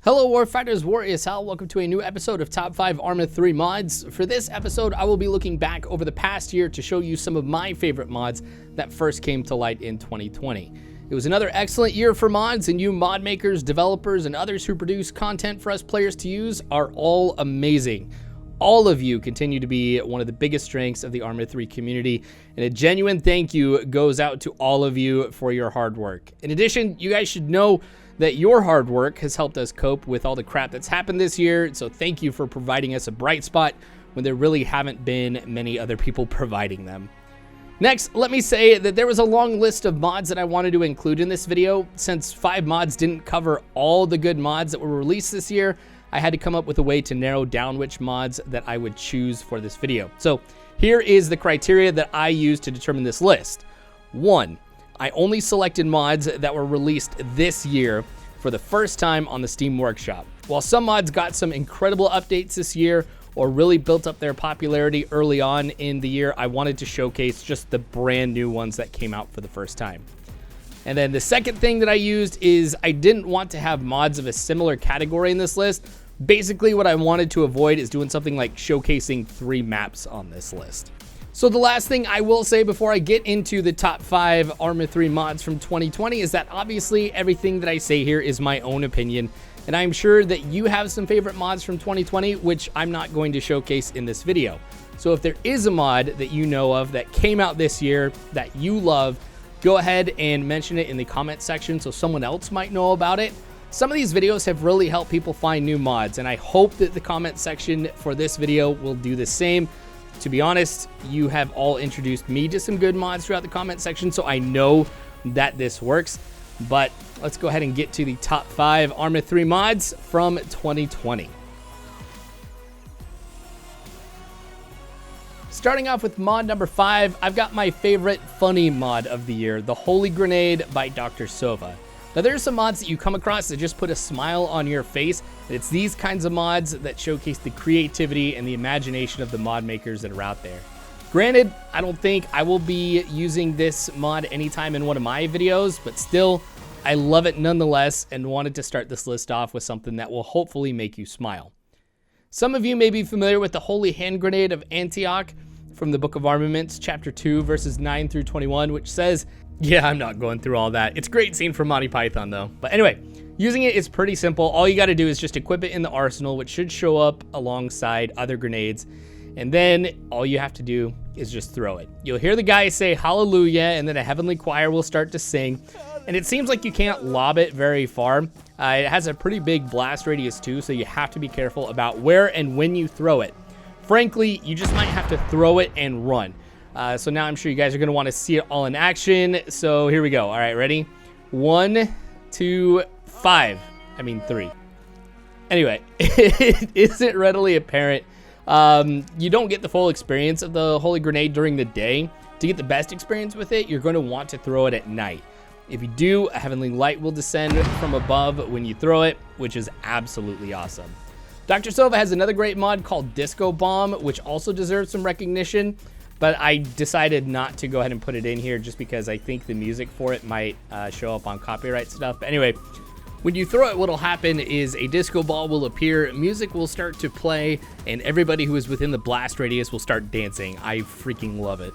Hello Warfighters, Warriors Hal. Welcome to a new episode of Top 5 Arma 3 mods. For this episode, I will be looking back over the past year to show you some of my favorite mods that first came to light in 2020. It was another excellent year for mods, and you mod makers, developers, and others who produce content for us players to use are all amazing. All of you continue to be one of the biggest strengths of the Arma 3 community, and a genuine thank you goes out to all of you for your hard work. In addition, you guys should know that your hard work has helped us cope with all the crap that's happened this year, so thank you for providing us a bright spot when there really haven't been many other people providing them. Next, let me say that there was a long list of mods that I wanted to include in this video. Since 5 mods didn't cover all the good mods that were released this year, I had to come up with a way to narrow down which mods that I would choose for this video. So here is the criteria that I used to determine this list. 1. I only selected mods that were released this year for the first time on the Steam Workshop. While some mods got some incredible updates this year or really built up their popularity early on in the year, I wanted to showcase just the brand new ones that came out for the first time. And then the second thing that I used is I didn't want to have mods of a similar category in this list. Basically, what I wanted to avoid is doing something like showcasing 3 maps on this list. So the last thing I will say before I get into the top 5 Arma 3 mods from 2020 is that obviously everything that I say here is my own opinion, and I'm sure that you have some favorite mods from 2020, which I'm not going to showcase in this video. So if there is a mod that you know of that came out this year that you love, go ahead and mention it in the comment section so someone else might know about it. Some of these videos have really helped people find new mods, and I hope that the comment section for this video will do the same. To be honest, you have all introduced me to some good mods throughout the comment section, so I know that this works. But let's go ahead and get to the top 5 Arma 3 mods from 2020. Starting off with mod number 5, I've got my favorite funny mod of the year, the Holy Grenade by Dr. Sova. Now, there's some mods that you come across that just put a smile on your face, and it's these kinds of mods that showcase the creativity and the imagination of the mod makers that are out there. Granted, I don't think I will be using this mod anytime in one of my videos, but still, I love it nonetheless and wanted to start this list off with something that will hopefully make you smile. Some of you may be familiar with the Holy Hand Grenade of Antioch from the Book of Armaments, chapter 2, verses 9 through 21, which says, yeah, I'm not going through all that. It's a great scene from Monty Python, though. But anyway, using it is pretty simple. All you got to do is just equip it in the arsenal, which should show up alongside other grenades. And then all you have to do is just throw it. You'll hear the guy say hallelujah, and then a heavenly choir will start to sing. And it seems like you can't lob it very far. It has a pretty big blast radius, too, so you have to be careful about where and when you throw it. Frankly, you just might have to throw it and run. So now I'm sure you guys are going to want to see it all in action. So here we go. All right, ready? 1, 2, 5. I mean 3. Anyway, it isn't readily apparent. You don't get the full experience of the Holy Grenade during the day. To get the best experience with it, you're going to want to throw it at night. If you do, a heavenly light will descend from above when you throw it, which is absolutely awesome. Dr. Sova has another great mod called Disco Bomb, which also deserves some recognition. But I decided not to go ahead and put it in here just because I think the music for it might show up on copyright stuff. But anyway, when you throw it, what'll happen is a disco ball will appear, music will start to play, and everybody who is within the blast radius will start dancing. I freaking love it.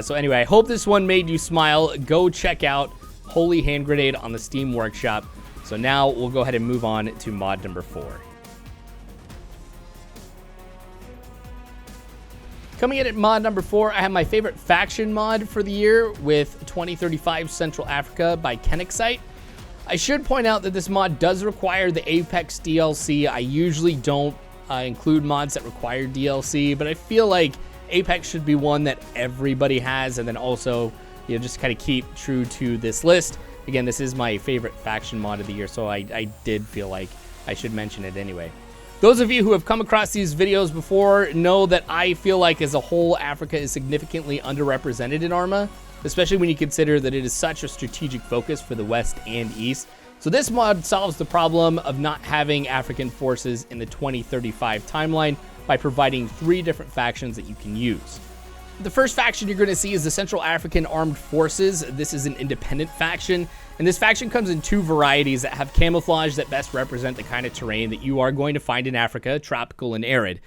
So anyway, I hope this one made you smile. Go check out Holy Hand Grenade on the Steam Workshop. So now we'll go ahead and move on to mod number 4. Coming in at mod number 4, I have my favorite faction mod for the year with 2035 Central Africa by Kenexite. I should point out that this mod does require the Apex DLC. I usually don't include mods that require DLC, but I feel like Apex should be one that everybody has, and then also, you know, just kind of keep true to this list. Again, this is my favorite faction mod of the year, so I did feel like I should mention it anyway. Those of you who have come across these videos before know that I feel like as a whole, Africa is significantly underrepresented in Arma, especially when you consider that it is such a strategic focus for the West and East. So this mod solves the problem of not having African forces in the 2035 timeline by providing 3 different factions that you can use. The first faction you're going to see is the Central African Armed Forces. This is an independent faction, And this faction comes in two varieties that have camouflage that best represent the kind of terrain that you are going to find in Africa, tropical and arid.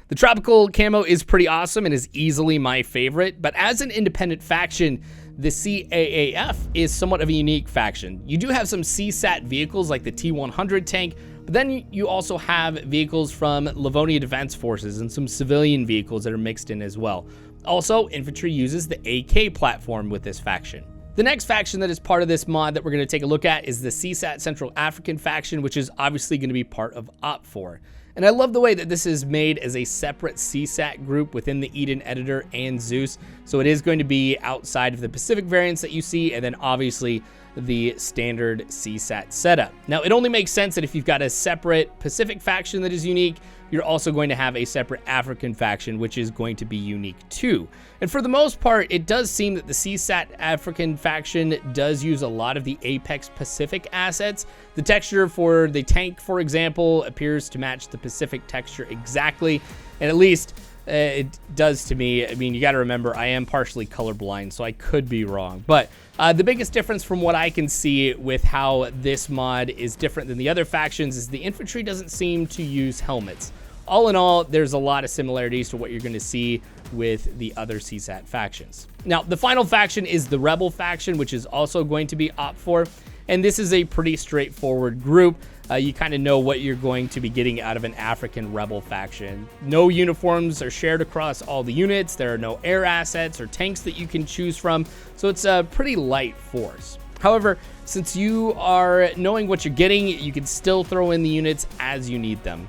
The tropical camo is pretty awesome and is easily my favorite, but as an independent faction, the CAAF is somewhat of a unique faction. You do have some CSAT vehicles like the T-100 tank, but then you also have vehicles from Livonia Defense Forces and some civilian vehicles that are mixed in as well. Also, infantry uses the AK platform with this faction. The next faction that is part of this mod that we're going to take a look at is the CSAT Central African faction, which is obviously going to be part of OPT4. And I love the way that this is made as a separate CSAT group within the Eden editor and Zeus. So it is going to be outside of the Pacific variants that you see, and then obviously the standard CSAT setup. Now, it only makes sense that if you've got a separate Pacific faction that is unique, you're also going to have a separate African faction, which is going to be unique too. And for the most part, it does seem that the CSAT African faction does use a lot of the Apex Pacific assets. The texture for the tank, for example, appears to match the Pacific texture exactly, and at least it does to me. I mean, you got to remember, I am partially colorblind, so I could be wrong. But the biggest difference from what I can see with how this mod is different than the other factions is the infantry doesn't seem to use helmets. All in all, there's a lot of similarities to what you're going to see with the other CSAT factions. Now, the final faction is the Rebel faction, which is also going to be OPT4, and this is a pretty straightforward group. You kind of know what you're going to be getting out of an African Rebel faction. No uniforms are shared across all the units. There are no air assets or tanks that you can choose from, so it's a pretty light force. However, since you are knowing what you're getting, you can still throw in the units as you need them.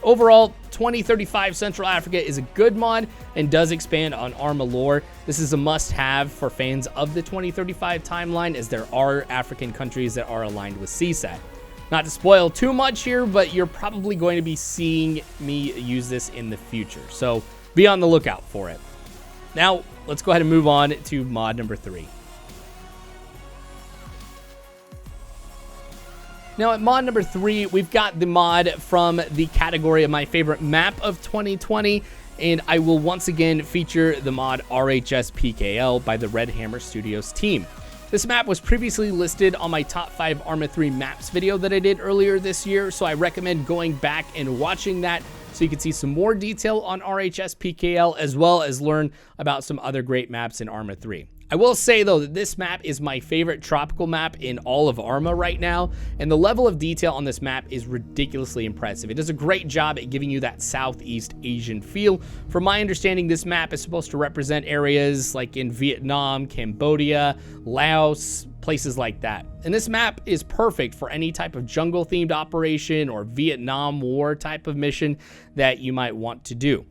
Overall, 2035 Central Africa is a good mod and does expand on Arma lore. This is a must-have for fans of the 2035 timeline, as there are African countries that are aligned with CSAT. Not to spoil too much here, but you're probably going to be seeing me use this in the future, so be on the lookout for it. Now, let's go ahead and move on to mod number 3. Now at mod number 3, we've got the mod from the category of my favorite map of 2020, and I will once again feature the mod RHSPKL by the Red Hammer Studios team. This map was previously listed on my top 5 Arma 3 maps video that I did earlier this year, so I recommend going back and watching that so you can see some more detail on RHSPKL as well as learn about some other great maps in Arma 3. I will say, though, that this map is my favorite tropical map in all of Arma right now, and the level of detail on this map is ridiculously impressive. It does a great job at giving you that Southeast Asian feel. From my understanding, this map is supposed to represent areas like in Vietnam, Cambodia, Laos, places like that. And this map is perfect for any type of jungle-themed operation or Vietnam War type of mission that you might want to do.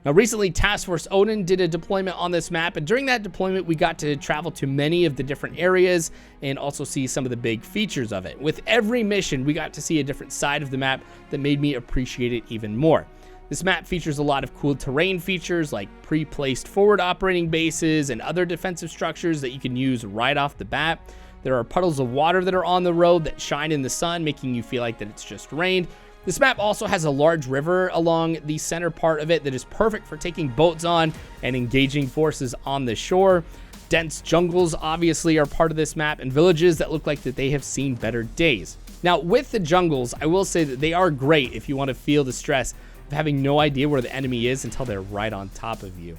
Now, recently, Task Force Odin did a deployment on this map, and during that deployment, we got to travel to many of the different areas and also see some of the big features of it. With every mission, we got to see a different side of the map that made me appreciate it even more. This map features a lot of cool terrain features like pre-placed forward operating bases and other defensive structures that you can use right off the bat. There are puddles of water that are on the road that shine in the sun, making you feel like that it's just rained. This map also has a large river along the center part of it that is perfect for taking boats on and engaging forces on the shore. Dense jungles obviously are part of this map, and villages that look like that they have seen better days. Now, with the jungles, I will say that they are great if you want to feel the stress of having no idea where the enemy is until they're right on top of you.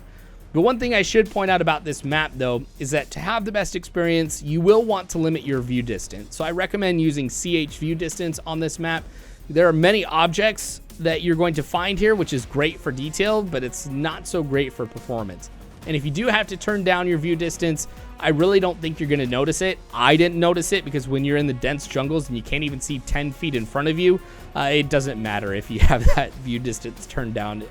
But one thing I should point out about this map, though, is that to have the best experience, you will want to limit your view distance. So I recommend using CH view distance on this map. There are many objects that you're going to find here, which is great for detail, but it's not so great for performance. And if you do have to turn down your view distance, I really don't think you're going to notice it. I didn't notice it because when you're in the dense jungles and you can't even see 10 feet in front of you, it doesn't matter if you have that view distance turned down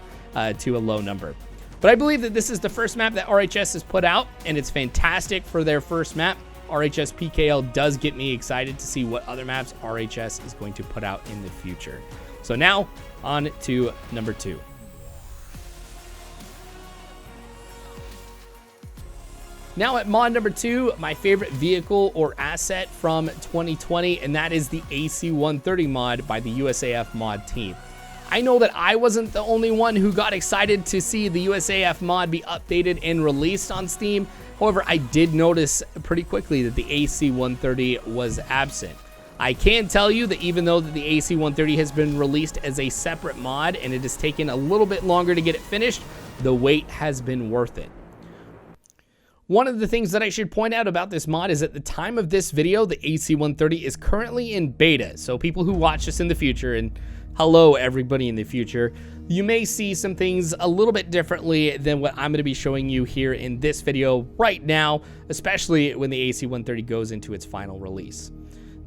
to a low number. But I believe that this is the first map that RHS has put out, and it's fantastic for their first map. RHSPKL does get me excited to see what other maps RHS is going to put out in the future. So now, on to number 2. Now at mod number 2, my favorite vehicle or asset from 2020, and that is the AC-130 mod by the USAF mod team. I know that I wasn't the only one who got excited to see the USAF mod be updated and released on Steam. However, I did notice pretty quickly that the AC-130 was absent. I can tell you that even though the AC-130 has been released as a separate mod and it has taken a little bit longer to get it finished, the wait has been worth it. One of the things that I should point out about this mod is at the time of this video, the AC-130 is currently in beta. So people who watch this in the future, and hello everybody in the future, you may see some things a little bit differently than what I'm going to be showing you here in this video right now, especially when the AC-130 goes into its final release.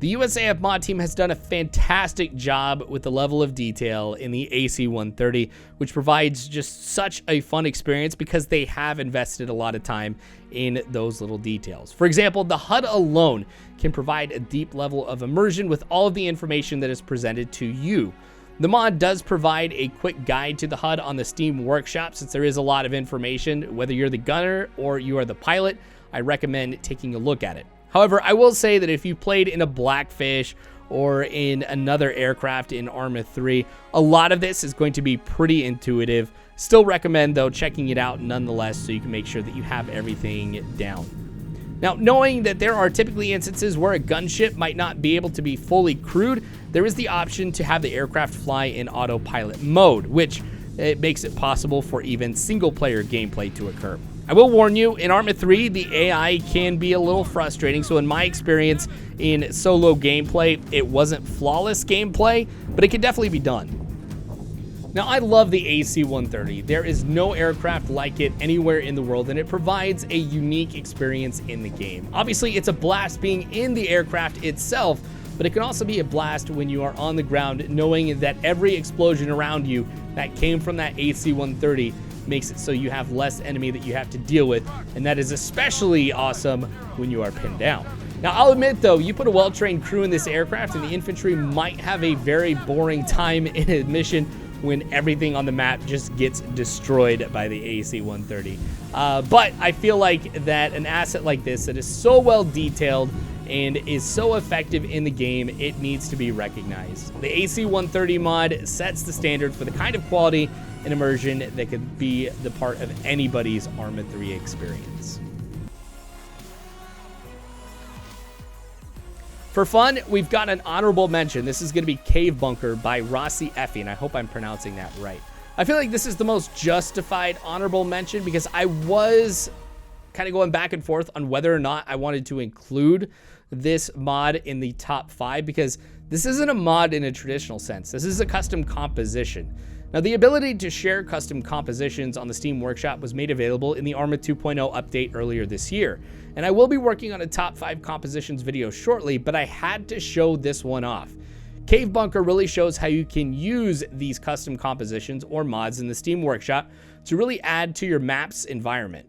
The USAF mod team has done a fantastic job with the level of detail in the AC-130, which provides just such a fun experience because they have invested a lot of time in those little details. For example, the HUD alone can provide a deep level of immersion with all of the information that is presented to you. The mod does provide a quick guide to the HUD on the Steam Workshop, since there is a lot of information. Whether you're the gunner or you are the pilot, I recommend taking a look at it. However, I will say that if you played in a Blackfish or in another aircraft in Arma 3, a lot of this is going to be pretty intuitive. Still recommend, though, checking it out nonetheless so you can make sure that you have everything down. Now, knowing that there are typically instances where a gunship might not be able to be fully crewed, there is the option to have the aircraft fly in autopilot mode, which it makes it possible for even single-player gameplay to occur. I will warn you, in Arma 3, the AI can be a little frustrating, so in my experience in solo gameplay, it wasn't flawless gameplay, but it can definitely be done. Now, I love the AC-130. There is no aircraft like it anywhere in the world, and it provides a unique experience in the game. Obviously, it's a blast being in the aircraft itself, but it can also be a blast when you are on the ground, knowing that every explosion around you that came from that AC-130 makes it so you have less enemy that you have to deal with, and that is especially awesome when you are pinned down. Now, I'll admit, though, you put a well-trained crew in this aircraft, and the infantry might have a very boring time in a mission when everything on the map just gets destroyed by the AC-130. But I feel like that an asset like this that is so well detailed and is so effective in the game, it needs to be recognized. The AC-130 mod sets the standard for the kind of quality and immersion that could be the part of anybody's Arma 3 experience. For fun, we've got an honorable mention. This is going to be Cave Bunker by Rossi Effie, and I hope I'm pronouncing that right. I feel like this is the most justified honorable mention because I was kind of going back and forth on whether or not I wanted to include this mod in the top 5, because this isn't a mod in a traditional sense. This is a custom composition. Now, the ability to share custom compositions on the Steam Workshop was made available in the Arma 2.0 update earlier this year, and I will be working on a top 5 compositions video shortly, but I had to show this one off. Cave Bunker really shows how you can use these custom compositions or mods in the Steam Workshop to really add to your map's environment.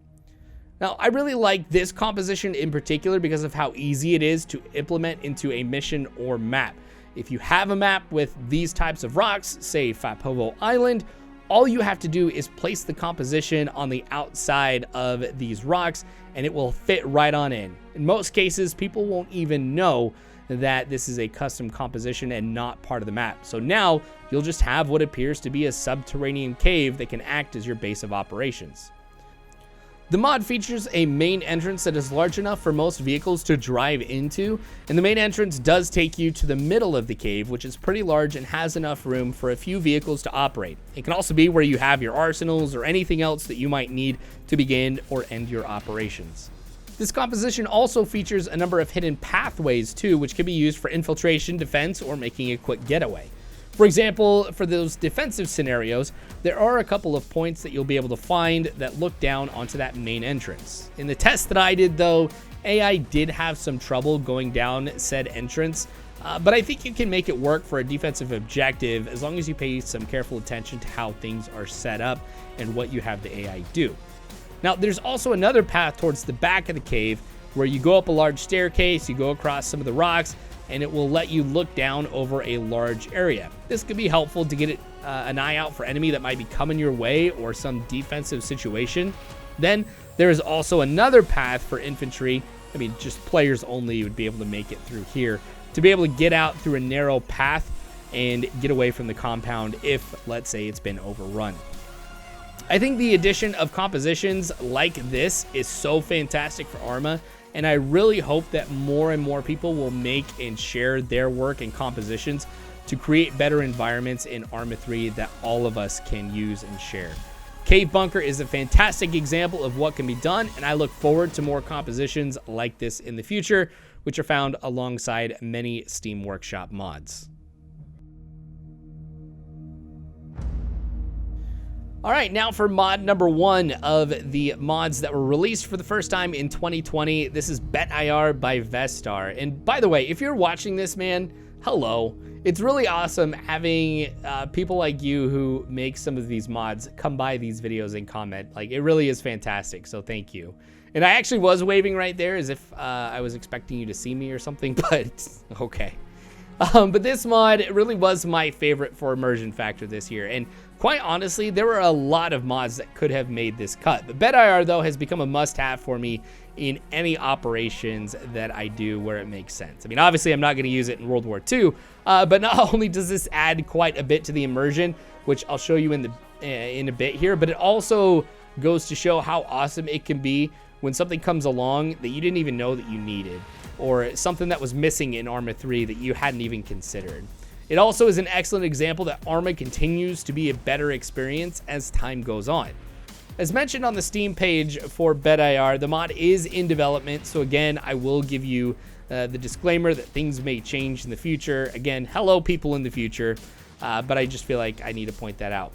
Now, I really like this composition in particular because of how easy it is to implement into a mission or map. If you have a map with these types of rocks, say Fapovo Island, all you have to do is place the composition on the outside of these rocks and it will fit right on in. In most cases, people won't even know that this is a custom composition and not part of the map. So now you'll just have what appears to be a subterranean cave that can act as your base of operations. The mod features a main entrance that is large enough for most vehicles to drive into, and the main entrance does take you to the middle of the cave, which is pretty large and has enough room for a few vehicles to operate. It can also be where you have your arsenals or anything else that you might need to begin or end your operations. This composition also features a number of hidden pathways too, which can be used for infiltration, defense, or making a quick getaway. For example, for those defensive scenarios, there are a couple of points that you'll be able to find that look down onto that main entrance. In the test that I did, though, AI did have some trouble going down said entrance, but I think you can make it work for a defensive objective as long as you pay some careful attention to how things are set up and what you have the AI do. Now, there's also another path towards the back of the cave where you go up a large staircase, you go across some of the rocks, and it will let you look down over a large area. This could be helpful to get an eye out for enemy that might be coming your way or some defensive situation. Then there is also another path for infantry. I mean, just players only would be able to make it through here, to be able to get out through a narrow path and get away from the compound if, let's say, it's been overrun. I think the addition of compositions like this is so fantastic for Arma, and I really hope that more and more people will make and share their work and compositions to create better environments in Arma 3 that all of us can use and share. Cave Bunker is a fantastic example of what can be done, and I look forward to more compositions like this in the future, which are found alongside many Steam Workshop mods. All right, now for mod number 1 of the mods that were released for the first time in 2020. This is BettIR by BettIR. And by the way, if you're watching this, man, hello. It's really awesome having people like you who make some of these mods come by these videos and comment. Like, it really is fantastic, so thank you. And I actually was waving right there as if I was expecting you to see me or something, but okay. But this mod really was my favorite for immersion factor this year, and quite honestly, there were a lot of mods that could have made this cut. But BettIR, though, has become a must-have for me in any operations that I do where it makes sense. I mean, obviously, I'm not going to use it in World War II, but not only does this add quite a bit to the immersion, which I'll show you in a bit here, but it also goes to show how awesome it can be when something comes along that you didn't even know that you needed, or something that was missing in Arma 3 that you hadn't even considered. It also is an excellent example that Arma continues to be a better experience as time goes on. As mentioned on the Steam page for BettIR, the mod is in development, so again, I will give you the disclaimer that things may change in the future. Again, hello people in the future, but I just feel like I need to point that out.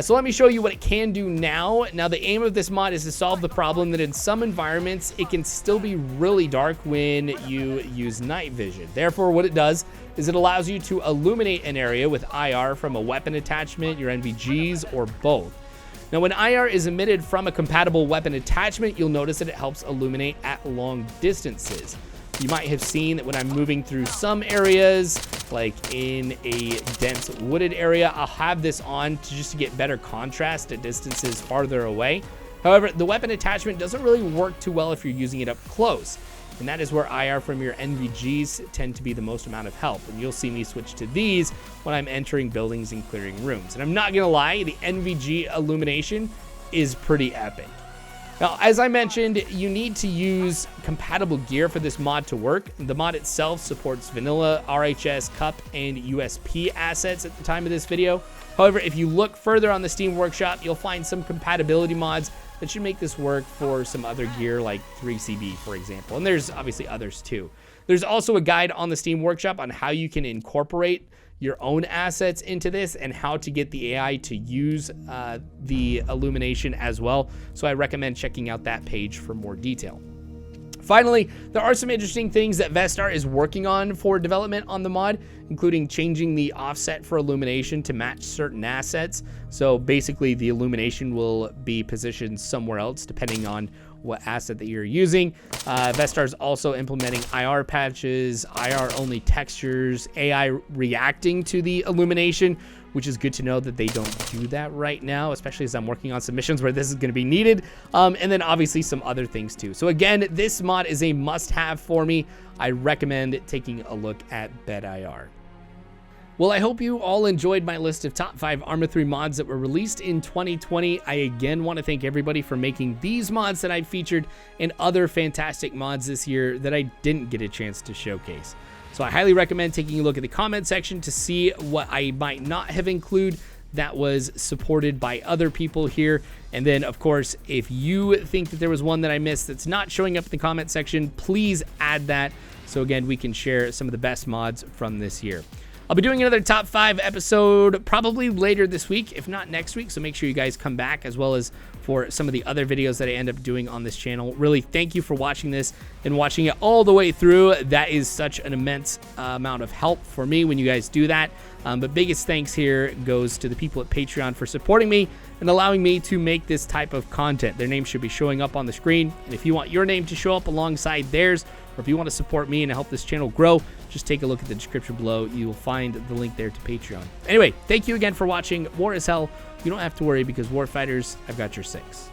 So let me show you what it can do now. Now, the aim of this mod is to solve the problem that in some environments, it can still be really dark when you use night vision. Therefore, what it does is it allows you to illuminate an area with IR from a weapon attachment, your NVGs, or both. Now, when IR is emitted from a compatible weapon attachment, you'll notice that it helps illuminate at long distances. You might have seen that when I'm moving through some areas, like in a dense wooded area, I'll have this on just to get better contrast at distances farther away. However, the weapon attachment doesn't really work too well if you're using it up close. And that is where IR from your NVGs tend to be the most amount of help. And you'll see me switch to these when I'm entering buildings and clearing rooms. And I'm not gonna lie, the NVG illumination is pretty epic. Now, as I mentioned, you need to use compatible gear for this mod to work. The mod itself supports vanilla, RHS, CUP, and USP assets at the time of this video. However, if you look further on the Steam Workshop, you'll find some compatibility mods that should make this work for some other gear like 3CB, for example. And there's obviously others too. There's also a guide on the Steam Workshop on how you can incorporate your own assets into this and how to get the AI to use the illumination as well. So I recommend checking out that page for more detail. Finally, there are some interesting things that BettIR is working on for development on the mod, including changing the offset for illumination to match certain assets. So basically the illumination will be positioned somewhere else depending on what asset that you're using. BettIR is also implementing IR patches, IR only textures, AI reacting to the illumination, which is good to know that they don't do that right now, especially as I'm working on submissions where this is going to be needed. And then obviously some other things too. So again, this mod is a must-have for me. I recommend taking a look at BettIR. Well, I hope you all enjoyed my list of top 5 Arma 3 mods that were released in 2020. I again want to thank everybody for making these mods that I featured and other fantastic mods this year that I didn't get a chance to showcase. So I highly recommend taking a look at the comment section to see what I might not have included that was supported by other people here. And then, of course, if you think that there was one that I missed that's not showing up in the comment section, please add that. So again, we can share some of the best mods from this year. I'll be doing another top 5 episode probably later this week, if not next week. So make sure you guys come back, as well as for some of the other videos that I end up doing on this channel. Really, thank you for watching this and watching it all the way through. That is such an immense amount of help for me when you guys do that. But biggest thanks here goes to the people at Patreon for supporting me and allowing me to make this type of content. Their name should be showing up on the screen. And if you want your name to show up alongside theirs, or if you want to support me and help this channel grow, just take a look at the description below. You will find the link there to Patreon. Anyway, thank you again for watching. War is hell. You don't have to worry, because warfighters, I've got your 6.